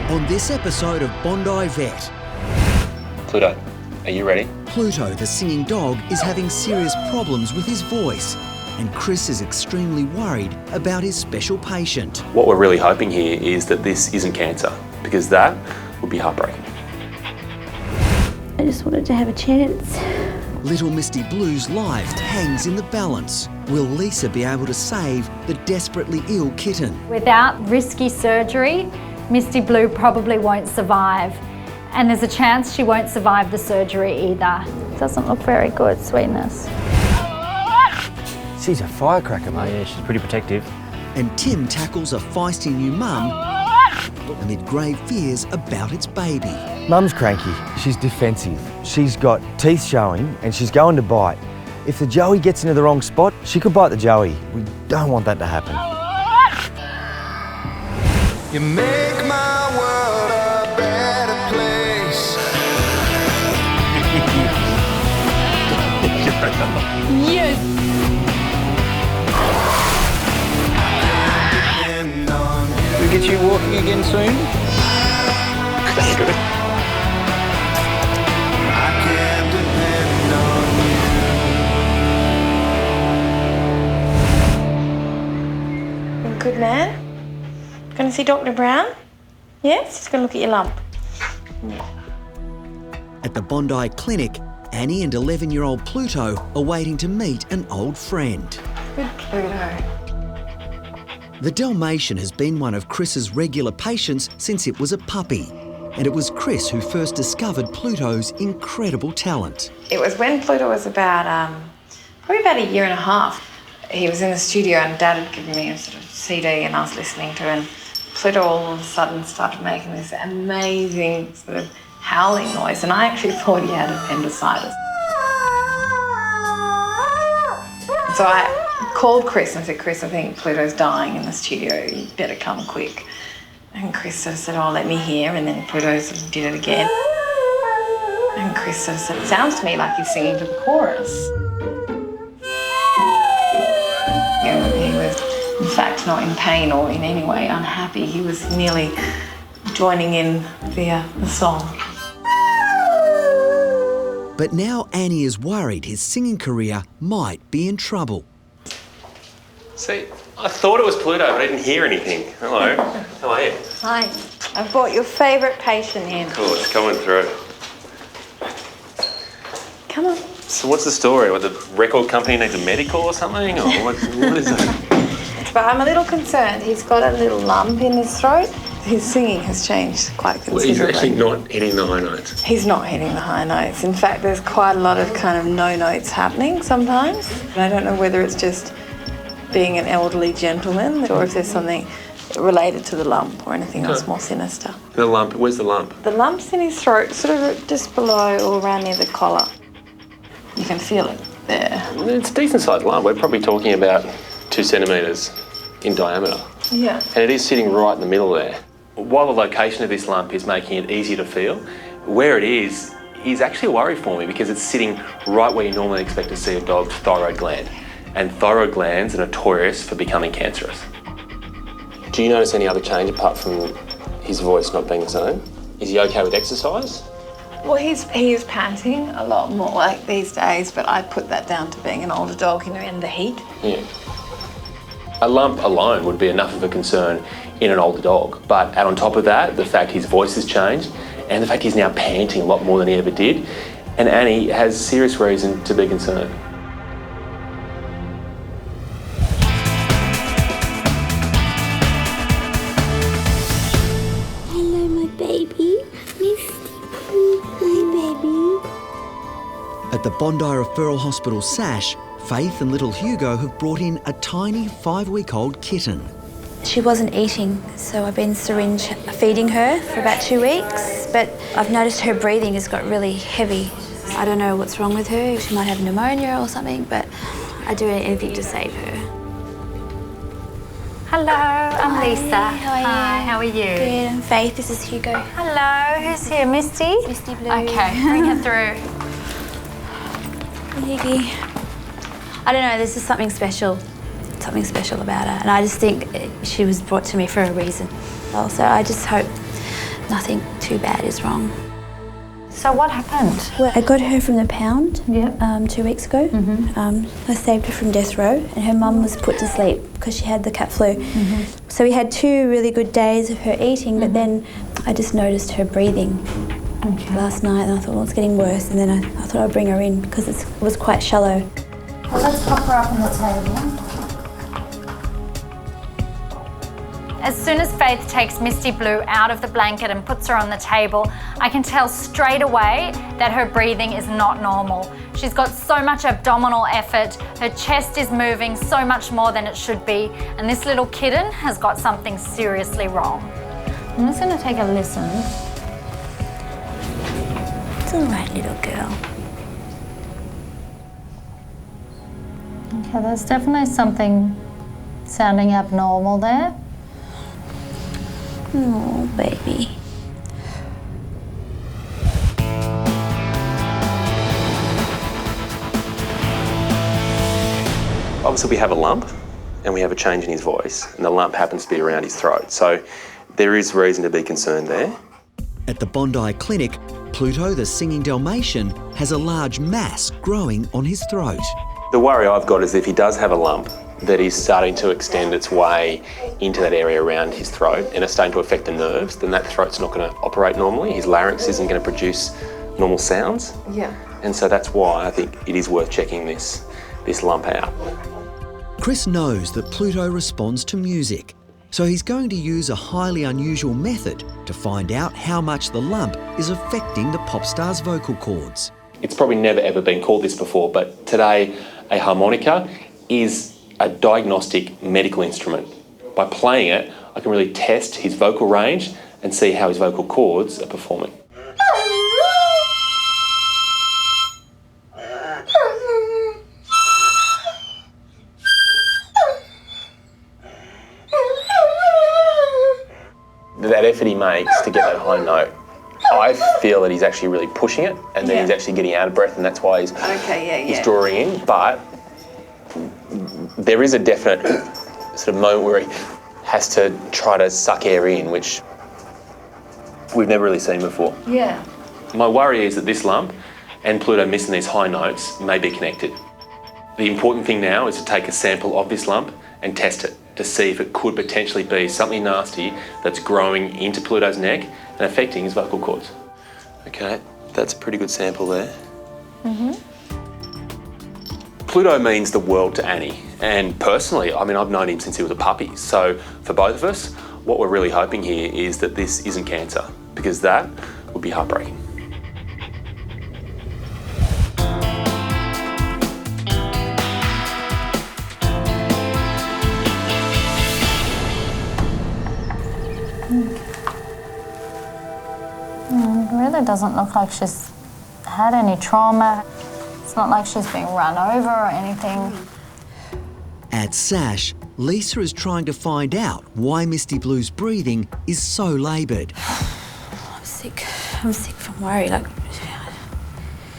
On this episode of Bondi Vet. Pluto, are you ready? Pluto, the singing dog, is having serious problems with his voice, and Chris is extremely worried about his special patient. What we're really hoping here is that this isn't cancer, because that would be heartbreaking. I just wanted to have a chance. Little Misty Blue's life hangs in the balance. Will Lisa be able to save the desperately ill kitten? Without risky surgery, Misty Blue probably won't survive. And there's a chance she won't survive the surgery either. Doesn't look very good, sweetness. She's a firecracker, mate. Yeah, she's pretty protective. And Tim tackles a feisty new mum amid grave fears about its baby. Mum's cranky. She's defensive. She's got teeth showing and she's going to bite. If the joey gets into the wrong spot, she could bite the joey. We don't want that to happen. You make my world a better place. Yes! We'll get you walking again soon. That's good. I can't depend on you. You're a good man. Going to see Dr. Brown? Yes? He's going to look at your lump. At the Bondi clinic, Annie and 11-year-old Pluto are waiting to meet an old friend. Good Pluto. The Dalmatian has been one of Chris's regular patients since it was a puppy. And it was Chris who first discovered Pluto's incredible talent. It was when Pluto was about, probably about a year and a half. He was in the studio and Dad had given me a sort of CD and I was listening to it, and Pluto all of a sudden started making this amazing sort of howling noise, and I actually thought he had appendicitis. So I called Chris and said, Chris, I think Pluto's dying in the studio, you better come quick. And Chris sort of said, oh, let me hear, and then Pluto sort of did it again. And Chris sort of said, it sounds to me like he's singing to the chorus. He was, in fact, not in pain or in any way unhappy. He was nearly joining in the song. But now Annie is worried his singing career might be in trouble. See, I thought it was Pluto, but I didn't hear anything. Hello. How are you? Hi, I've brought your favourite patient in. Cool, it's coming through. Come on. So what's the story? What, the record company needs a medical or something? Or what is it? But I'm a little concerned. He's got a little lump in his throat. His singing has changed quite considerably. Well, he's actually not hitting the high notes. He's not hitting the high notes. In fact, there's quite a lot of kind of no notes happening sometimes. I don't know whether it's just being an elderly gentleman or if there's something related to the lump or anything else more sinister. The lump, where's the lump? The lump's in his throat, sort of just below or around near the collar. You can feel it there. It's a decent sized lump. We're probably talking about 2 centimetres in diameter. Yeah. And it is sitting right in the middle there. While the location of this lump is making it easier to feel, where it is actually a worry for me because it's sitting right where you normally expect to see a dog's thyroid gland. And thyroid glands are notorious for becoming cancerous. Do you notice any other change apart from his voice not being the same? Is he okay with exercise? Well, he is panting a lot more like these days, but I put that down to being an older dog, you know, and the heat. Yeah. A lump alone would be enough of a concern in an older dog, but add on top of that, the fact his voice has changed and the fact he's now panting a lot more than he ever did, and Annie has serious reason to be concerned. Hello, my baby. Misty Blue. Hi, baby. At the Bondi Referral Hospital SASH, Faith and little Hugo have brought in a tiny 5-week-old kitten. She wasn't eating, so I've been syringe feeding her for about 2 weeks, but I've noticed her breathing has got really heavy. I don't know what's wrong with her. She might have pneumonia or something, but I do anything to save her. Hello, I'm Lisa. How are you? Hi, how are you? Good. I'm Faith. This is Hugo. Hello, who's here? Misty? Misty Blue. Okay, bring her through. Higgy. I don't know, there's just something special about her, and I just think she was brought to me for a reason. Also, I just hope nothing too bad is wrong. So what happened? Well, I got her from the pound Yep. 2 weeks ago. I saved her from death row, and her mum was put to sleep because she had the cat flu. So we had 2 really good days of her eating, but then I just noticed her breathing last night, and I thought, well, it's getting worse, and then I thought I'd bring her in because it was quite shallow. Well, let's pop her up on the table. As soon as Faith takes Misty Blue out of the blanket and puts her on the table, I can tell straight away that her breathing is not normal. She's got so much abdominal effort, her chest is moving so much more than it should be, and this little kitten has got something seriously wrong. I'm just going to take a listen. It's all right, little girl. Okay, there's definitely something sounding abnormal there. Oh, baby. Obviously we have a lump and we have a change in his voice, and the lump happens to be around his throat. So there is reason to be concerned there. At the Bondi clinic, Pluto, the singing Dalmatian, has a large mass growing on his throat. The worry I've got is if he does have a lump, that is starting to extend its way into that area around his throat and it's starting to affect the nerves, then that throat's not going to operate normally. His larynx isn't going to produce normal sounds. Yeah. And so that's why I think it is worth checking this lump out. Chris knows that Pluto responds to music, so he's going to use a highly unusual method to find out how much the lump is affecting the pop star's vocal cords. It's probably never ever been called this before, but today a harmonica is a diagnostic medical instrument. By playing it, I can really test his vocal range and see how his vocal cords are performing. That effort he makes to get that high note, I feel that he's actually really pushing it, and then he's actually getting out of breath, and that's why he's drawing in. But there is a definite sort of moment where he has to try to suck air in, which we've never really seen before. Yeah. My worry is that this lump and Pluto missing these high notes may be connected. The important thing now is to take a sample of this lump and test it to see if it could potentially be something nasty that's growing into Pluto's neck and affecting his vocal cords. Okay, that's a pretty good sample there. Pluto means the world to Annie, and personally, I mean, I've known him since he was a puppy, so for both of us, what we're really hoping here is that this isn't cancer, because that would be heartbreaking. It really doesn't look like she's had any trauma. It's not like she's being run over or anything. At SASH, Lisa is trying to find out why Misty Blue's breathing is so laboured. I'm sick from worry.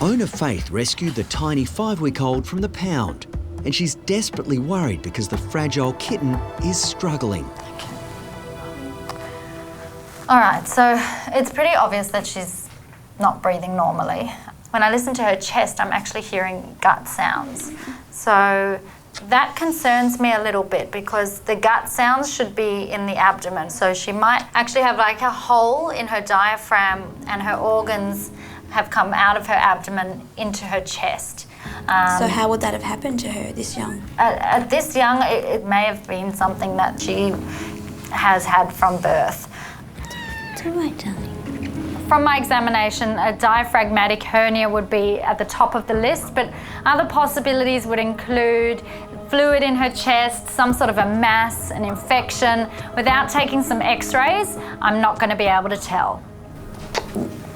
Owner Faith rescued the tiny 5-week-old from the pound, and she's desperately worried because the fragile kitten is struggling. All right, so it's pretty obvious that she's not breathing normally. When I listen to her chest, I'm actually hearing gut sounds. So that concerns me a little bit because the gut sounds should be in the abdomen. So she might actually have like a hole in her diaphragm and her organs have come out of her abdomen into her chest. So how would that have happened to her this young? At this young, it may have been something that she has had from birth. It's all right, darling. From my examination, a diaphragmatic hernia would be at the top of the list, but other possibilities would include fluid in her chest, some sort of a mass, an infection. Without taking some x-rays, I'm not going to be able to tell.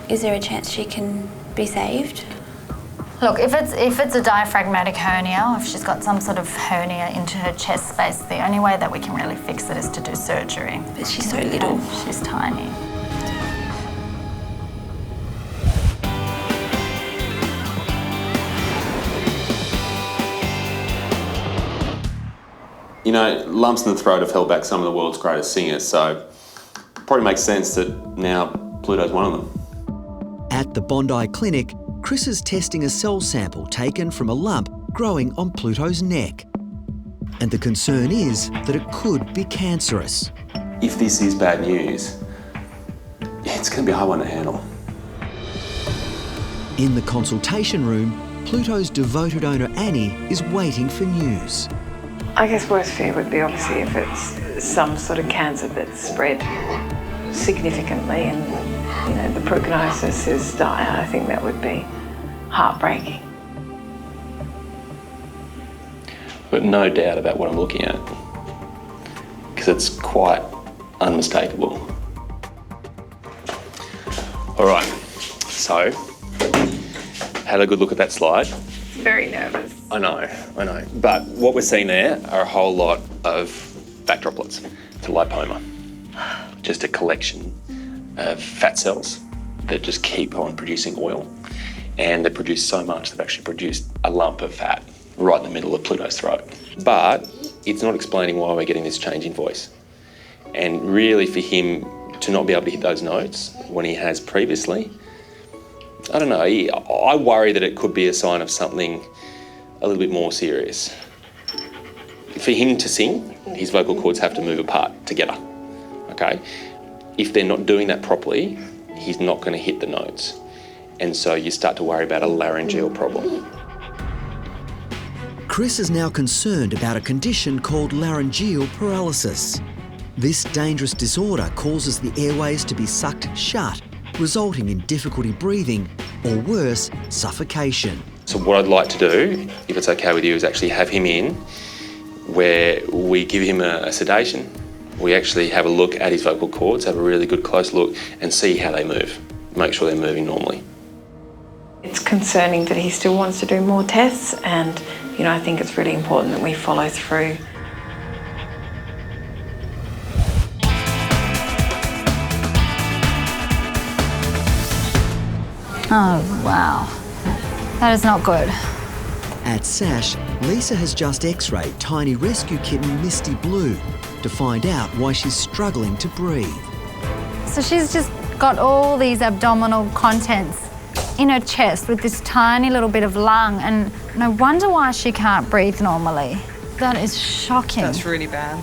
Is there a chance she can be saved? Look, if it's a diaphragmatic hernia, or if she's got some sort of hernia into her chest space, the only way that we can really fix it is to do surgery. But she's so little. She's tiny. You know, lumps in the throat have held back some of the world's greatest singers, so probably makes sense that now Pluto's one of them. At the Bondi clinic, Chris is testing a cell sample taken from a lump growing on Pluto's neck. And the concern is that it could be cancerous. If this is bad news, it's going to be a hard one to handle. In the consultation room, Pluto's devoted owner Annie is waiting for news. I guess worst fear would be obviously if it's some sort of cancer that's spread significantly and the prognosis is dire. I think that would be heartbreaking. But no doubt about what I'm looking at, because it's quite unmistakable. All right, so had a good look at that slide. Very nervous. I know. But what we're seeing there are a whole lot of fat droplets. It's a lipoma, just a collection of fat cells that just keep on producing oil. And they produce so much, they've actually produced a lump of fat right in the middle of Pluto's throat. But it's not explaining why we're getting this change in voice. And really for him to not be able to hit those notes when he has previously, I don't know, I worry that it could be a sign of something a little bit more serious. For him to sing, his vocal cords have to move apart together, okay? If they're not doing that properly, he's not going to hit the notes. And so you start to worry about a laryngeal problem. Chris is now concerned about a condition called laryngeal paralysis. This dangerous disorder causes the airways to be sucked shut, resulting in difficulty breathing, or worse, suffocation. So what I'd like to do, if it's okay with you, is actually have him in where we give him a sedation. We actually have a look at his vocal cords, have a really good close look and see how they move. Make sure they're moving normally. It's concerning that he still wants to do more tests and, I think it's really important that we follow through. Oh, wow. That is not good. At SASH, Lisa has just x-rayed tiny rescue kitten Misty Blue to find out why she's struggling to breathe. So she's just got all these abdominal contents in her chest with this tiny little bit of lung, and no wonder why she can't breathe normally. That is shocking. That's really bad.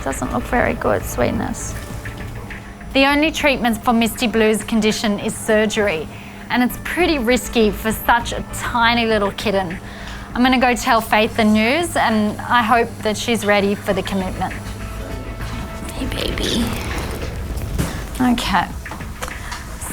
Doesn't look very good, sweetness. The only treatment for Misty Blue's condition is surgery, and it's pretty risky for such a tiny little kitten. I'm gonna go tell Faith the news, and I hope that she's ready for the commitment. Hey, baby. Okay.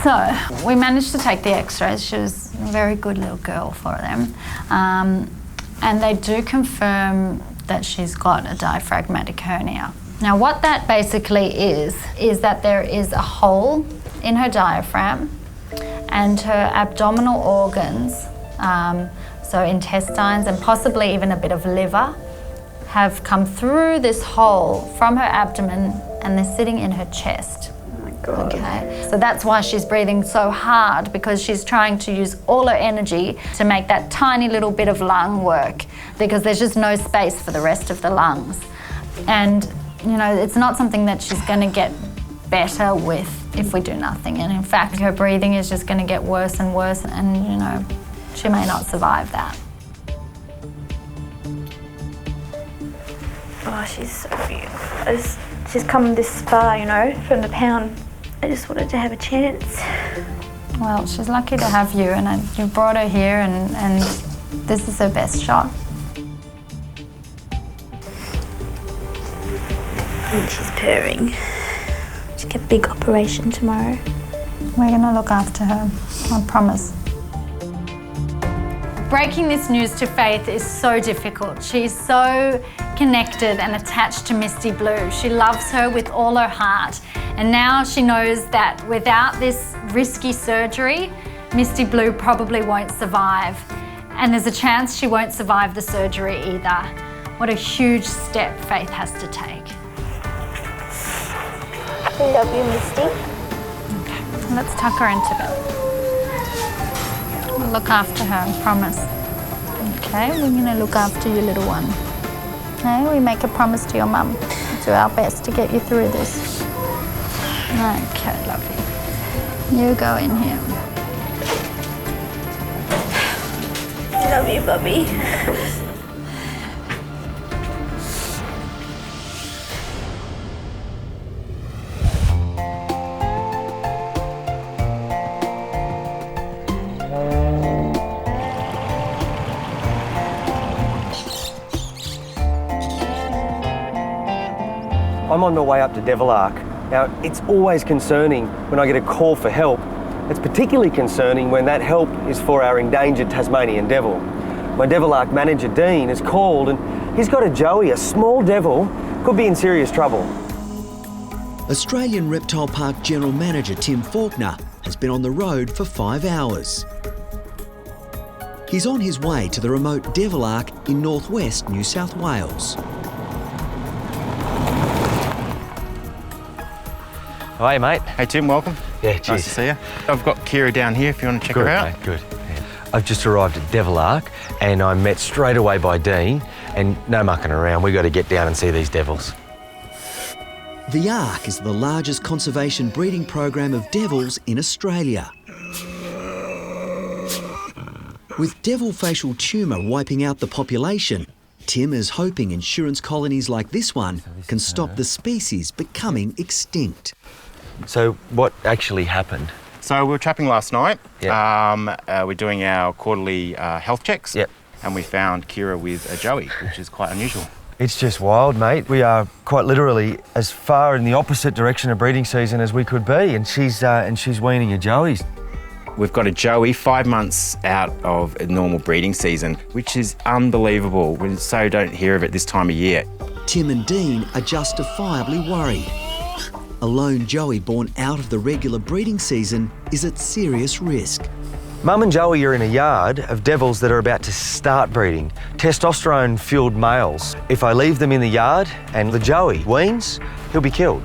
So, we managed to take the x-rays. She was a very good little girl for them. And they do confirm that she's got a diaphragmatic hernia. Now, what that basically is that there is a hole in her diaphragm and her abdominal organs, so intestines and possibly even a bit of liver, have come through this hole from her abdomen and they're sitting in her chest. God. Okay, so that's why she's breathing so hard, because she's trying to use all her energy to make that tiny little bit of lung work, because there's just no space for the rest of the lungs. And, it's not something that she's going to get better with if we do nothing. And in fact, her breathing is just going to get worse and worse, and, she may not survive that. Oh, she's so beautiful. She's come this far, from the pound. I just wanted to have a chance. Well, she's lucky to have you, and you brought her here, and this is her best shot. And she's purring. She's got a big operation tomorrow. We're gonna look after her, I promise. Breaking this news to Faith is so difficult. She's so connected and attached to Misty Blue. She loves her with all her heart. And now she knows that without this risky surgery, Misty Blue probably won't survive. And there's a chance she won't survive the surgery either. What a huge step Faith has to take. I love you, Misty. Okay, let's tuck her into bed. We'll look after her, I promise. Okay, we're gonna look after your little one. Okay, we make a promise to your mum. We'll do our best to get you through this. Okay, lovely. You go in here. Love you, Bubby. I'm on my way up to Devil Ark. Now, it's always concerning when I get a call for help. It's particularly concerning when that help is for our endangered Tasmanian devil. My Devil Ark manager, Dean, has called and he's got a joey, a small devil, could be in serious trouble. Australian Reptile Park General Manager Tim Faulkner has been on the road for 5 hours. He's on his way to the remote Devil Ark in northwest New South Wales. Hey, mate. Hey Tim, welcome. Yeah, cheers. Nice to see you. I've got Kira down here if you want to check her out. Mate, good. Yeah. I've just arrived at Devil Ark and I'm met straight away by Dean, and no mucking around, we've got to get down and see these devils. The Ark is the largest conservation breeding program of devils in Australia. With devil facial tumour wiping out the population, Tim is hoping insurance colonies like this one can stop the species becoming extinct. So what actually happened? So we were trapping last night. Yep. We're doing our quarterly health checks. Yep. And we found Kira with a joey, which is quite unusual. It's just wild, mate. We are quite literally as far in the opposite direction of breeding season as we could be, and she's weaning her joeys. We've got a joey 5 months out of a normal breeding season, which is unbelievable. We so don't hear of it this time of year. Tim and Dean are justifiably worried. A lone joey born out of the regular breeding season is at serious risk. Mum and Joey are in a yard of devils that are about to start breeding, testosterone-fueled males. If I leave them in the yard and the joey weans, he'll be killed.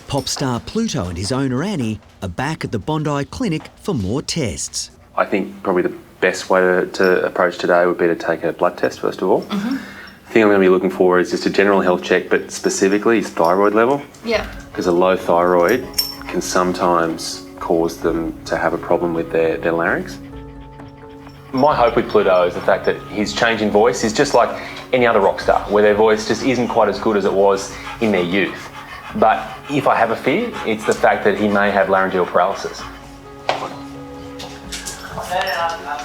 Pop star Pluto and his owner Annie are back at the Bondi clinic for more tests. I think probably the best way to approach today would be to take a blood test first of all. The thing I'm going to be looking for is just a general health check, but specifically his thyroid level. Yeah. Because a low thyroid can sometimes cause them to have a problem with their larynx. My hope with Pluto is the fact that his change in voice is just like any other rock star, where their voice just isn't quite as good as it was in their youth. But if I have a fear, it's the fact that he may have laryngeal paralysis.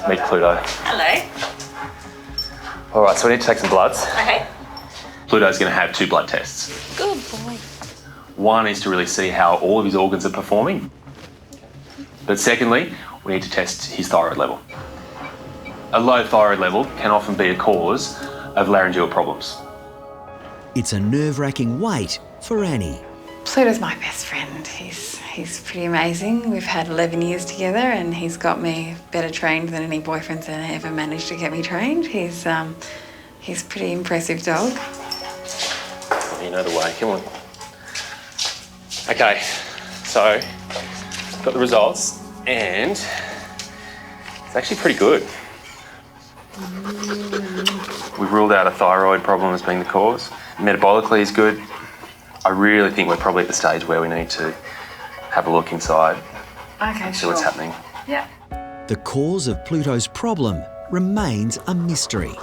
Meet Pluto. Hello. All right, so we need to take some bloods. Okay. Pluto's going to have 2 blood tests. Good boy. One is to really see how all of his organs are performing. But secondly, we need to test his thyroid level. A low thyroid level can often be a cause of laryngeal problems. It's a nerve-wracking wait for Annie. Pluto's my best friend. He's pretty amazing. We've had 11 years together and he's got me better trained than any boyfriend's ever managed to get me trained. He's a pretty impressive dog. You know the way, come on. Okay, so got the results and it's actually pretty good. We've ruled out a thyroid problem as being the cause. Metabolically is good. I really think we're probably at the stage where we need to have a look inside and see what's happening. Yeah. The cause of Pluto's problem remains a mystery.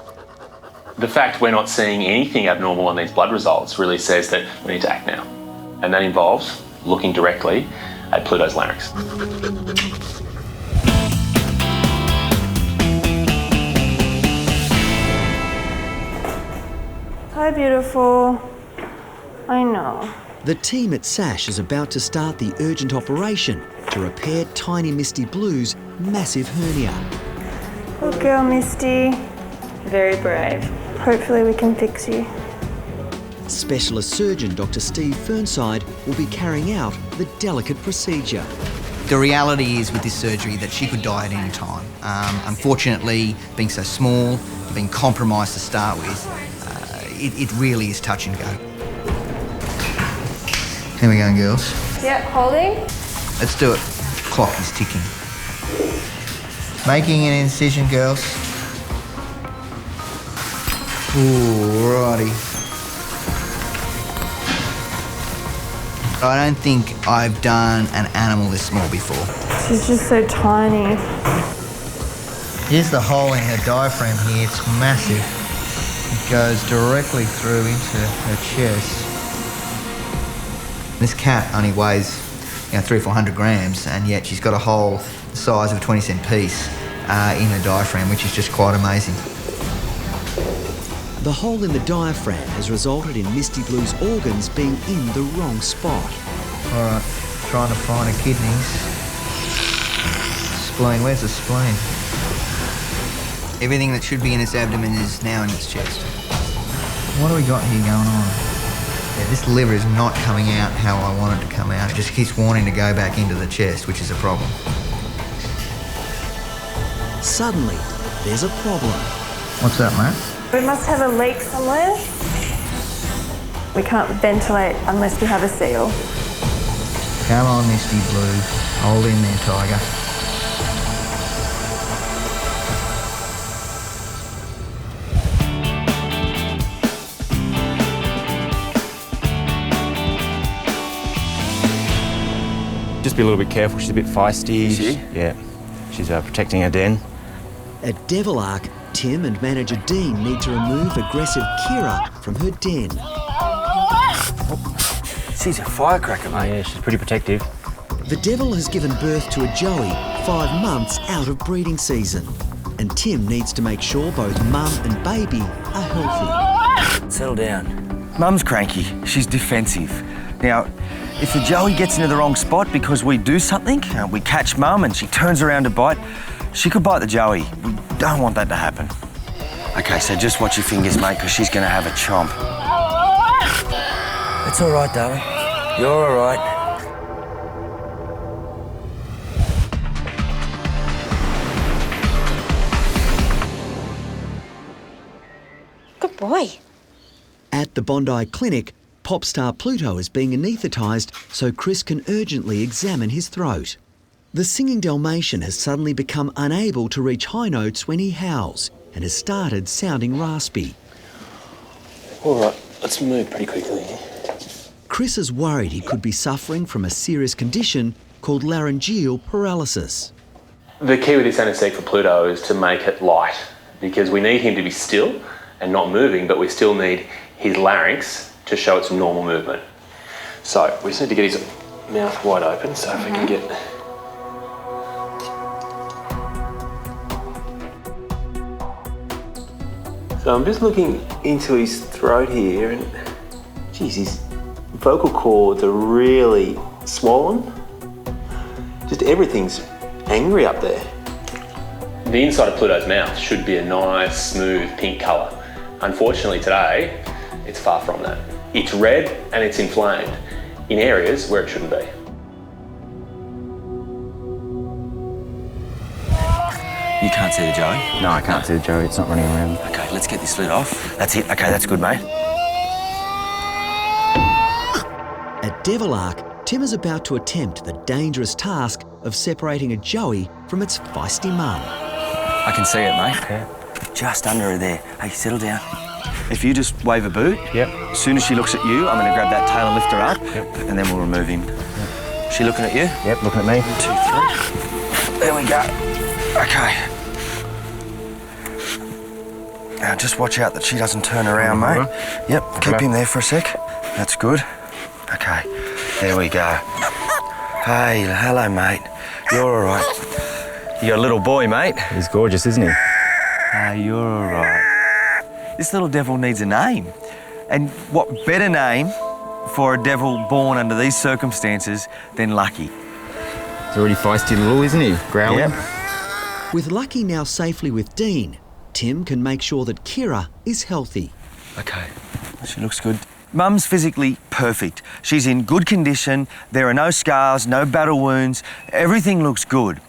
The fact we're not seeing anything abnormal on these blood results really says that we need to act now. And that involves looking directly at Pluto's larynx. Hi, beautiful. I know. The team at SASH is about to start the urgent operation to repair tiny Misty Blue's massive hernia. Good girl, Misty. Very brave. Hopefully we can fix you. Specialist surgeon Dr. Steve Fernside will be carrying out the delicate procedure. The reality is with this surgery that she could die at any time. Unfortunately, being so small, being compromised to start with, it really is touch and go. Here we go, girls. Yeah, holding. Let's do it. Clock is ticking. Making an incision, girls. Alrighty. I don't think I've done an animal this small before. She's just so tiny. Here's the hole in her diaphragm here. It's massive. It goes directly through into her chest. This cat only weighs 300 or 400 grams, and yet she's got a hole the size of a 20-cent piece in her diaphragm, which is just quite amazing. The hole in the diaphragm has resulted in Misty Blue's organs being in the wrong spot. All right, trying to find her kidneys. Spleen, where's the spleen? Everything that should be in its abdomen is now in its chest. What do we got here going on? Yeah, this liver is not coming out how I want it to come out. It just keeps wanting to go back into the chest, which is a problem. Suddenly, there's a problem. What's that, mate? We must have a leak somewhere. We can't ventilate unless we have a seal. Come on, Misty Blue. Hold in there, tiger. Just be a little bit careful. She's a bit feisty. Is she? Yeah. She's protecting her den. At Devil Ark, Tim and manager Dean need to remove aggressive Kira from her den. She's a firecracker, mate. Yeah, she's pretty protective. The Devil has given birth to a Joey 5 months out of breeding season, and Tim needs to make sure both mum and baby are healthy. Settle down. Mum's cranky. She's defensive. Now, if the Joey gets into the wrong spot because we do something, we catch Mum and she turns around to bite, she could bite the Joey. We don't want that to happen. Okay, so just watch your fingers, mate, because she's going to have a chomp. It's all right, darling. You're all right. Good boy. At the Bondi clinic, pop star Pluto is being anaesthetised so Chris can urgently examine his throat. The singing Dalmatian has suddenly become unable to reach high notes when he howls and has started sounding raspy. All right, let's move pretty quickly. Chris is worried he could be suffering from a serious condition called laryngeal paralysis. The key with this anaesthetic for Pluto is to make it light, because we need him to be still and not moving, but we still need his larynx to show its normal movement. So we just need to get his mouth wide open, so if we can get... So I'm just looking into his throat here, and geez, his vocal cords are really swollen. Just everything's angry up there. The inside of Pluto's mouth should be a nice, smooth pink colour. Unfortunately today, it's far from that. It's red and it's inflamed in areas where it shouldn't be. You can't see the Joey? No, I can't see the Joey. It's not running around. Okay, let's get this lid off. That's it. Okay, that's good, mate. At Devil Ark, Tim is about to attempt the dangerous task of separating a Joey from its feisty mum. I can see it, mate. Yeah. Just under her there. Hey, settle down. If you just wave a boot, Yep. as soon as she looks at you, I'm going to grab that tail and lift her up, Yep. and then we'll remove him. Yep. She looking at you? Yep, looking at me. 1, 2, 3. There we go. Okay. Now just watch out that she doesn't turn around, mate. Yep, keep him there for a sec. That's good. Okay, there we go. Hey, hello, mate. You're all right. You got a little boy, mate. He's gorgeous, isn't he? Hey, you're all right. This little devil needs a name. And what better name for a devil born under these circumstances than Lucky? He's already feisty little, isn't he? Growling. Yep. With Lucky now safely with Dean, Tim can make sure that Kira is healthy. Okay, she looks good. Mum's physically perfect. She's in good condition. There are no scars, no battle wounds. Everything looks good.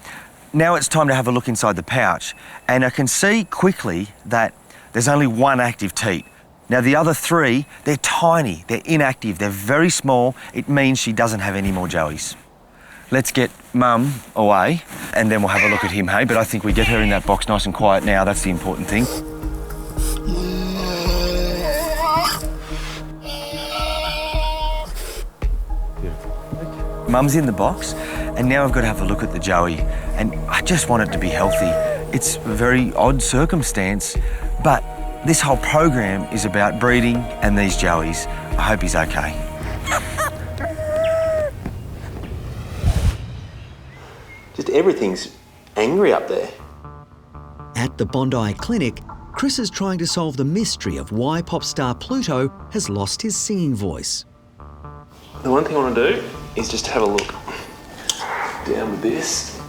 Now it's time to have a look inside the pouch. And I can see quickly that there's only one active teat. Now the other 3, they're tiny, they're inactive, they're very small. It means she doesn't have any more Joeys. Let's get Mum away and then we'll have a look at him, hey? But I think we get her in that box nice and quiet now. That's the important thing. Mum's in the box, and now I've got to have a look at the Joey, and I just want it to be healthy. It's a very odd circumstance, but this whole program is about breeding and these Joeys. I hope he's okay. Just everything's angry up there. At the Bondi clinic, Chris is trying to solve the mystery of why pop star Pluto has lost his singing voice. The one thing I want to do is just have a look down with this.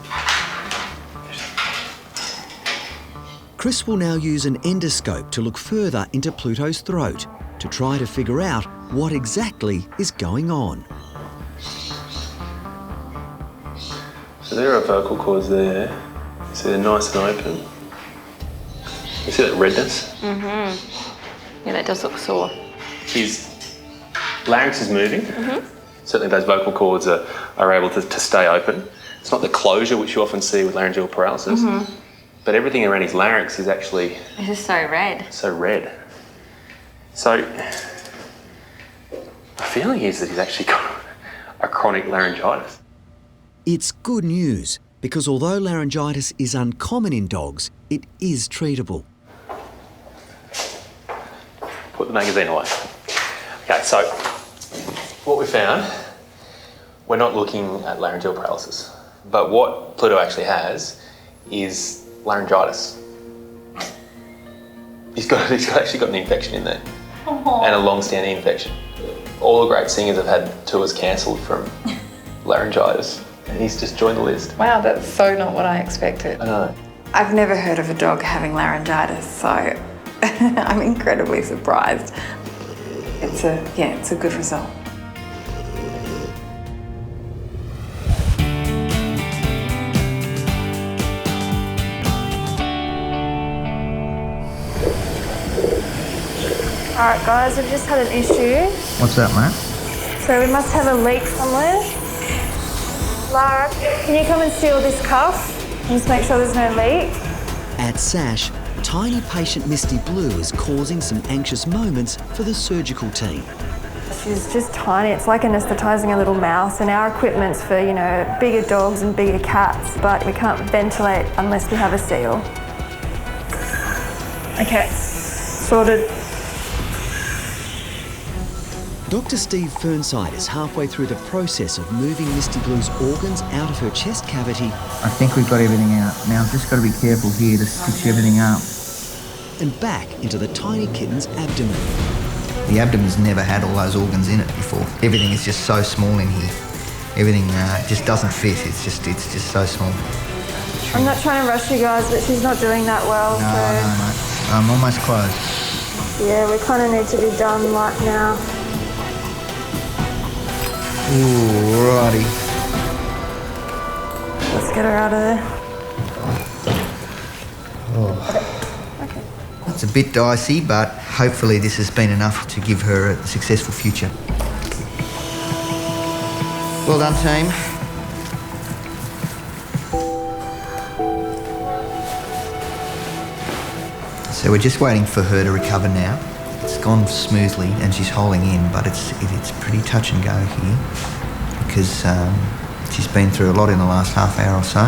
Chris will now use an endoscope to look further into Pluto's throat to try to figure out what exactly is going on. So there are vocal cords there. So they're nice and open. You see that redness? Yeah, that does look sore. His larynx is moving. Certainly those vocal cords are able to stay open. It's not the closure which you often see with laryngeal paralysis, but everything around his larynx is actually... It's just so red. So red. So, my feeling is that he's actually got a chronic laryngitis. It's good news, because although laryngitis is uncommon in dogs, it is treatable. Put the magazine away. Okay, so what we found, we're not looking at laryngeal paralysis, but what Pluto actually has is laryngitis. He's actually got an infection in there, and a long-standing infection. All the great singers have had tours cancelled from laryngitis, and he's just joined the list. Wow, that's so not what I expected. I know. I've never heard of a dog having laryngitis, so I'm incredibly surprised. It's a good result. Alright guys, we've just had an issue. What's that, mate? So we must have a leak somewhere. Lara, can you come and seal this cuff? And just make sure there's no leak. At SASH, tiny patient Misty Blue is causing some anxious moments for the surgical team. She's just tiny. It's like anaesthetising a little mouse, and our equipment's for, you know, bigger dogs and bigger cats, but we can't ventilate unless we have a seal. Okay, sorted. Dr. Steve Fernside is halfway through the process of moving Misty Blue's organs out of her chest cavity I think we've got everything out. Now I've just got to be careful here to stitch everything up. and back into the tiny kitten's abdomen. The abdomen's never had all those organs in it before. Everything is just so small in here. Everything just doesn't fit. It's just so small. I'm not trying to rush you guys, but she's not doing that well. No. I'm almost closed. Yeah, we kind of need to be done right now. Ooh, righty. Let's get her out of there. Okay. It's a bit dicey, but hopefully this has been enough to give her a successful future. Well done, team. So we're just waiting for her to recover now. It's gone smoothly and she's holding in, but it's pretty touch and go here because she's been through a lot in the last half hour or so,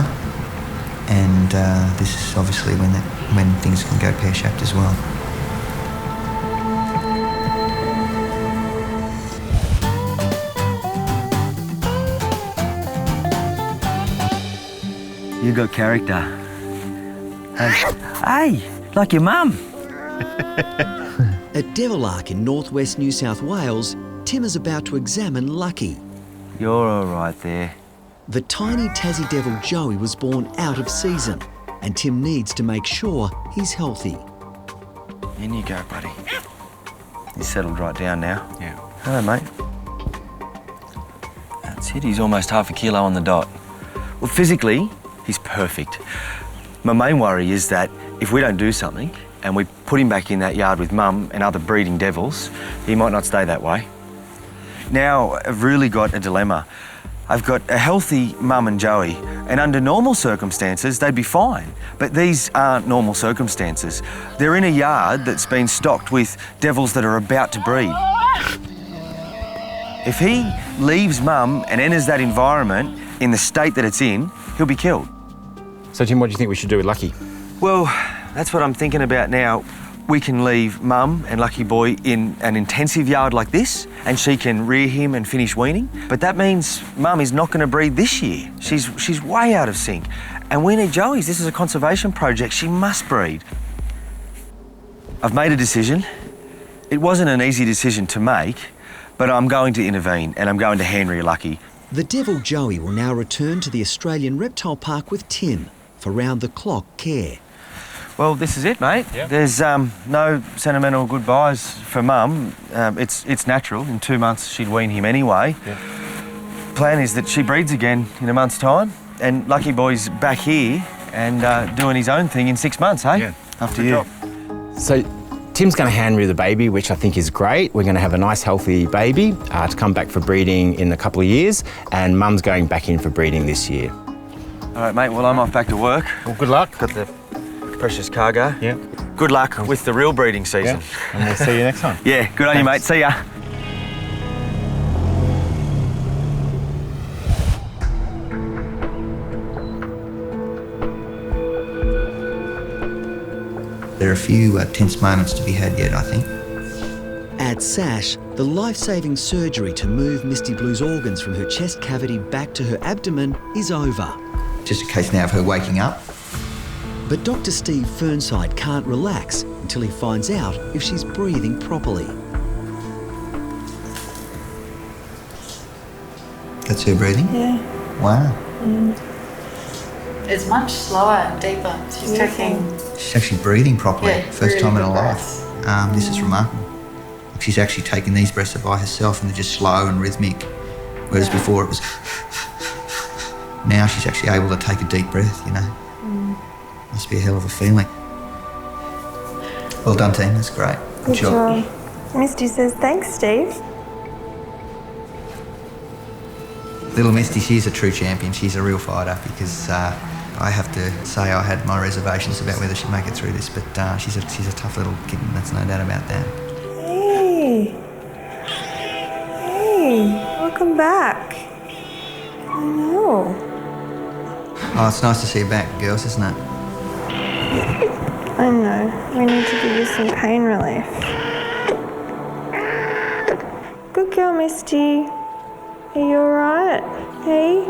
and this is obviously when things can go pear-shaped as well. You got character. Hey, like your mum. At Devilark in northwest New South Wales, Tim is about to examine Lucky. You're all right there. The tiny Tassie Devil Joey was born out of season, and Tim needs to make sure he's healthy. In you go, buddy. He's settled right down now. Yeah. Hello, mate. That's it, he's almost half a kilo on the dot. Well, physically, he's perfect. My main worry is that if we don't do something and we put him back in that yard with Mum and other breeding devils, he might not stay that way. Now, I've really got a dilemma. I've got a healthy Mum and Joey, and under normal circumstances, they'd be fine. But these aren't normal circumstances. They're in a yard that's been stocked with devils that are about to breed. If he leaves mum and enters that environment in the state that it's in, he'll be killed. So, Tim, what do you think we should do with Lucky? Well, that's what I'm thinking about now. We can leave mum and Lucky Boy in an intensive yard like this, and she can rear him and finish weaning. But that means mum is not going to breed this year. She's way out of sync. And we need Joey's. This is a conservation project. She must breed. I've made a decision. It wasn't an easy decision to make, but I'm going to intervene and I'm going to hand rear Lucky. The devil Joey will now return to the Australian Reptile Park with Tim for round-the-clock care. Well, this is it, mate. Yep. There's no sentimental goodbyes for mum. It's natural. In 2 months, she'd wean him anyway. Yep. Plan is that she breeds again in a month's time, and Lucky Boy's back here and doing his own thing in 6 months, hey? Yeah. After you. So, Tim's going to hand rear the baby, which I think is great. We're going to have a nice, healthy baby to come back for breeding in a couple of years, and mum's going back in for breeding this year. All right, mate. Well, I'm off back to work. Well, good luck. Got the precious cargo. Yeah. Good luck with the real breeding season. Yeah. And we'll see you next time. Yeah, good on you, mate. See ya. There are a few tense moments to be had yet, I think. At SASH, the life-saving surgery to move Misty Blue's organs from her chest cavity back to her abdomen is over. Just a case now of her waking up. But Dr. Steve Fernside can't relax until he finds out if she's breathing properly. That's her breathing? Yeah. Wow. It's much slower and deeper. She's taking... She's actually breathing properly, Yeah, first really time in her good life. This is remarkable. She's actually taken these breaths by herself and they're just slow and rhythmic, whereas before it was... Now she's actually able to take a deep breath, you know. Must be a hell of a feeling. Well done, team. That's great. Good job. Misty says, thanks, Steve. Little Misty, she's a true champion. She's a real fighter because I have to say I had my reservations about whether she'd make it through this, but she's a tough little kitten. That's no doubt about that. Hey. Hey, welcome back. I know. Oh, it's nice to see you back, girls, isn't it? I know. We need to give you some pain relief. Good girl, Misty. Are you alright? Hey?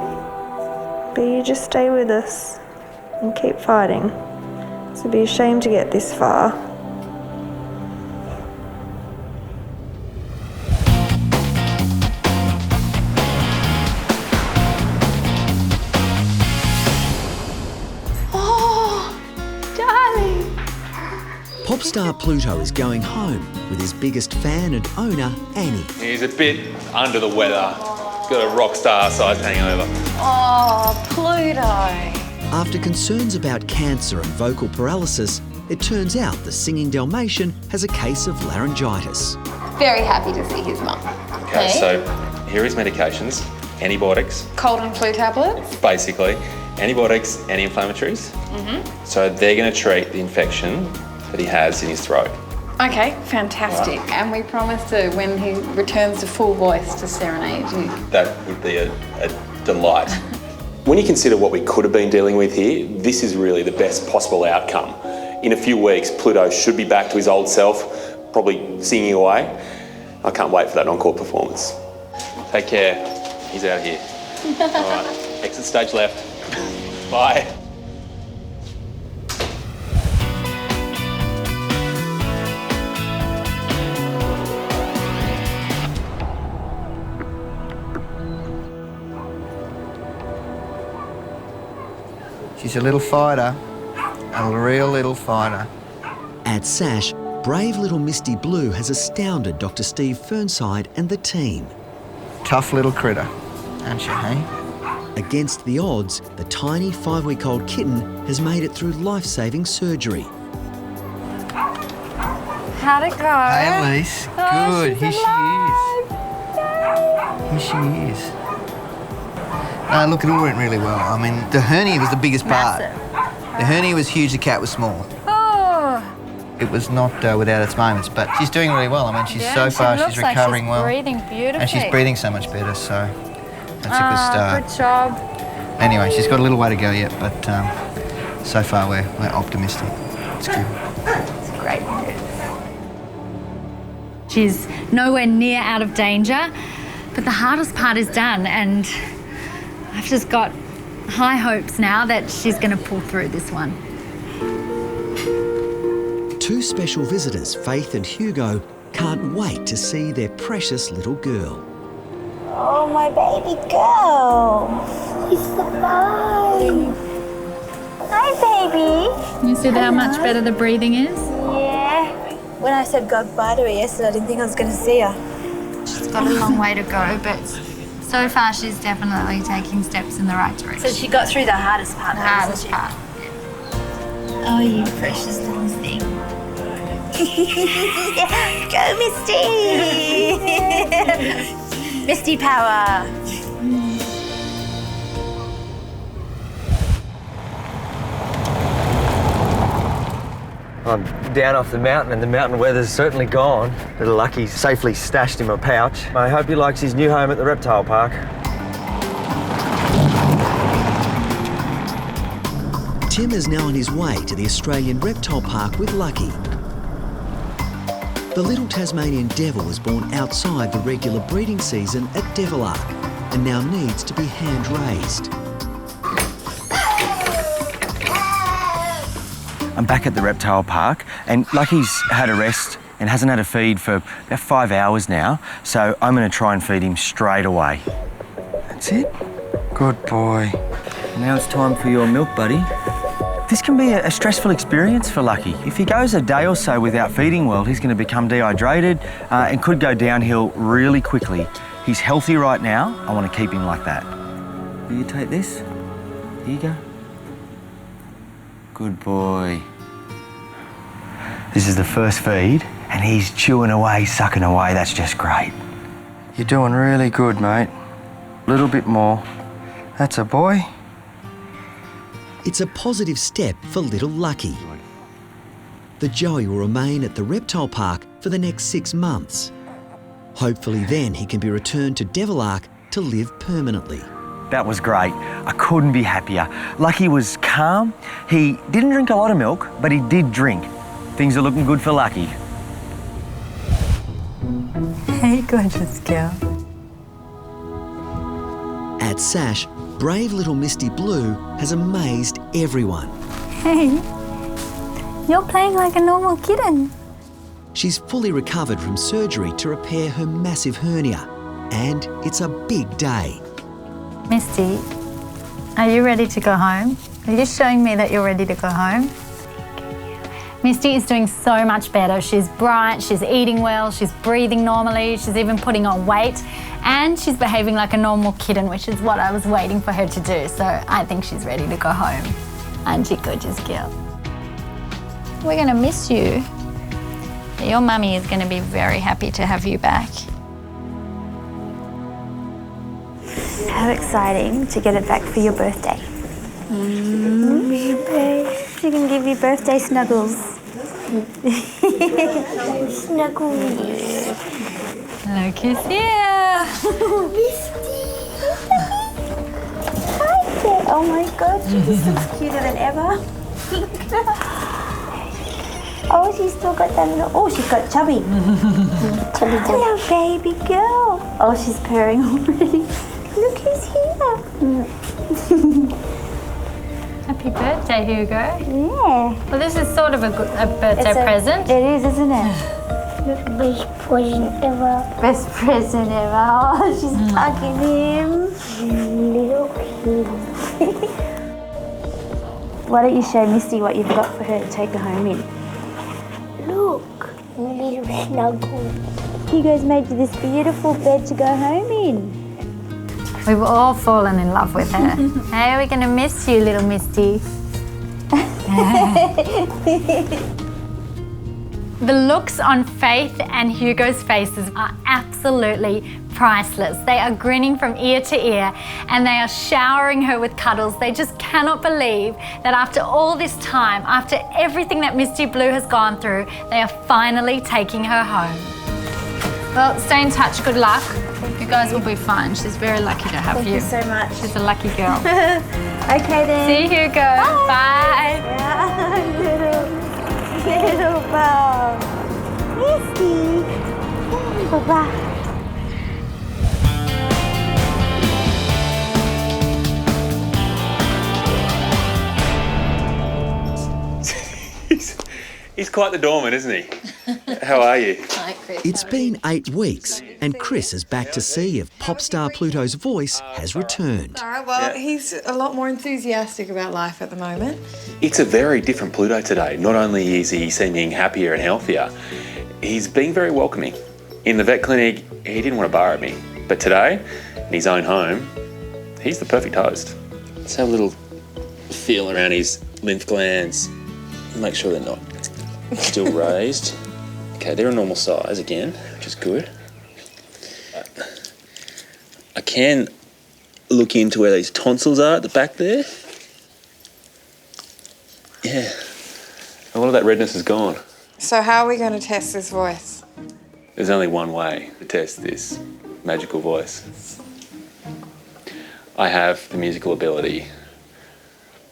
But you just stay with us and keep fighting. It'd be a shame to get this far. Pop star Pluto is going home with his biggest fan and owner, Annie. He's a bit under the weather. He's got a rock star size hangover. Oh, Pluto. After concerns about cancer and vocal paralysis, it turns out the singing Dalmatian has a case of laryngitis. Very happy to see his mum. Okay, so here are his medications. Antibiotics, Cold and flu tablets. basically. Antibiotics, anti-inflammatories. So they're going to treat the infection that he has in his throat. Okay, fantastic. Right. And we promise to, when he returns to full voice, to serenade you. That would be a delight. When you consider what we could have been dealing with here, this is really the best possible outcome. In a few weeks, Pluto should be back to his old self, probably singing away. I can't wait for that encore performance. Take care. He's out here. All right, exit stage left. Bye. She's a little fighter, a real little fighter. At SASH, brave little Misty Blue has astounded Dr. Steve Fernside and the team. Tough little critter, aren't you, hey? Against the odds, the tiny 5-week-old kitten has made it through life-saving surgery. How'd it go? Hey, Elise. Good. Here she is. Here she is. Look, it all went really well. I mean, the hernia was the biggest part. Massive. The hernia was huge, the cat was small. Oh, It was not without its moments, but she's doing really well. I mean, she's so far she's recovering well. Breathing beautifully. And she's breathing so much better, so that's a good start. Good job. Anyway, she's got a little way to go yet, but so far we're optimistic. It's good. It's great. She's nowhere near out of danger, but the hardest part is done, and I've just got high hopes now that she's going to pull through this one. Two special visitors, Faith and Hugo, can't wait to see their precious little girl. Oh, my baby girl. She's so fine. Hi, baby. You see how much better the breathing is? Yeah. When I said goodbye to her yesterday, I didn't think I was going to see her. She's got a long way to go, but so far she's definitely taking steps in the right direction. So she got through the hardest part. The hardest part. Oh, you precious little thing. Go, Misty! Misty power. I'm down off the mountain and the mountain weather's certainly gone. Little Lucky's safely stashed in my pouch. I hope he likes his new home at the reptile park. Tim is now on his way to the Australian Reptile Park with Lucky. The little Tasmanian devil was born outside the regular breeding season at Devilark and now needs to be hand-raised. I'm back at the reptile park and Lucky's had a rest and hasn't had a feed for about 5 hours now, so I'm going to try and feed him straight away. That's it. Good boy. Now it's time for your milk, buddy. This can be a stressful experience for Lucky. If he goes a day or so without feeding well, he's going to become dehydrated and could go downhill really quickly. He's healthy right now. I want to keep him like that. Will you take this? Here you go. Good boy. This is the first feed and he's chewing away, sucking away. That's just great. You're doing really good, mate. A little bit more. That's a boy. It's a positive step for little Lucky. The Joey will remain at the reptile park for the next 6 months. Hopefully then he can be returned to Devilark to live permanently. That was great. I couldn't be happier. Lucky was calm. He didn't drink a lot of milk, but he did drink. Things are looking good for Lucky. Hey, gorgeous girl. At Sash, brave little Misty Blue has amazed everyone. Hey, you're playing like a normal kitten. She's fully recovered from surgery to repair her massive hernia, and it's a big day. Misty, are you ready to go home? Are you showing me that you're ready to go home? Misty is doing so much better. She's bright, she's eating well, she's breathing normally, she's even putting on weight, and she's behaving like a normal kitten, which is what I was waiting for her to do. So I think she's ready to go home. Aren't you gorgeous girl? We're gonna miss you. Your mummy is gonna be very happy to have you back. How exciting to get it back for your birthday. She can give you birthday snuggles. Snuggle me. Look who's here. Misty. Hi there. Oh my God, she just looks cuter than ever. Look at her. Oh, she's still got that little... Oh, she's got chubby. Chubby. Hello, baby girl. Oh, she's purring already. Look who's here. Happy birthday, Hugo. Yeah. Well, this is sort of a birthday present. It is, isn't it? Look, best present ever. Best present ever. Oh, she's hugging him. Little kid. Why don't you show Misty what you've got for her to take her home in? Look, little snuggle. Hugo's made you this beautiful bed to go home in. We've all fallen in love with her. Hey, we're gonna miss you, little Misty. The looks on Faith and Hugo's faces are absolutely priceless. They are grinning from ear to ear and they are showering her with cuddles. They just cannot believe that after all this time, after everything that Misty Blue has gone through, they are finally taking her home. Well, stay in touch. Good luck. You guys will be fine. She's very lucky to have you. Thank you so much. She's a lucky girl. Okay then. See you, Hugo. Bye. Little ball. Misty. Bye-bye. He's quite the doorman, isn't he? How are you? Hi, Chris. It's been 8 weeks and Chris is back to see if pop star Pluto's voice has returned. All right, well, he's a lot more enthusiastic about life at the moment. It's a very different Pluto today. Not only is he seeming happier and healthier, he's being very welcoming. In the vet clinic, he didn't want to bar at me. But today, in his own home, he's the perfect host. Let's have a little feel around his lymph glands. Make sure they're not still raised. Okay, they're a normal size again, which is good. I can look into where these tonsils are at the back there. Yeah, a lot of that redness is gone. So how are we going to test this voice? There's only one way to test this magical voice. I have the musical ability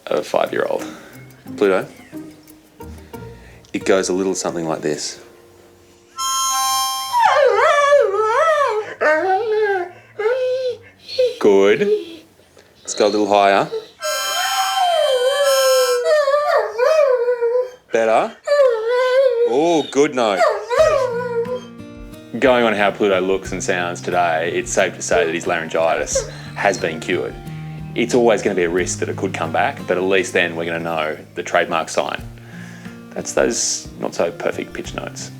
of a 5-year-old. Pluto, it goes a little something like this. Good. Let's go a little higher. Better. Oh, good note. Going on how Pluto looks and sounds today, it's safe to say that his laryngitis has been cured. It's always going to be a risk that it could come back, but at least then we're going to know the trademark sign. That's those not so perfect pitch notes.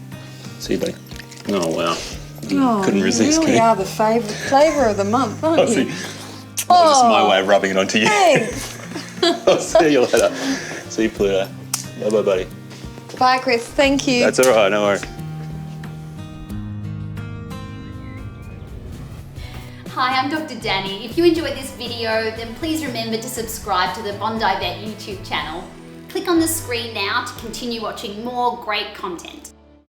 See you, buddy. Oh, wow. Couldn't resist. You really are the flavour of the month, aren't you? Well, this is my way of rubbing it onto you. Thanks. I'll see you later. See you, Pluto. Bye-bye, buddy. Bye, Chris. Thank you. That's all right, no worries. Hi, I'm Dr. Danny. If you enjoyed this video, then please remember to subscribe to the Bondi Vet YouTube channel. Click on the screen now to continue watching more great content.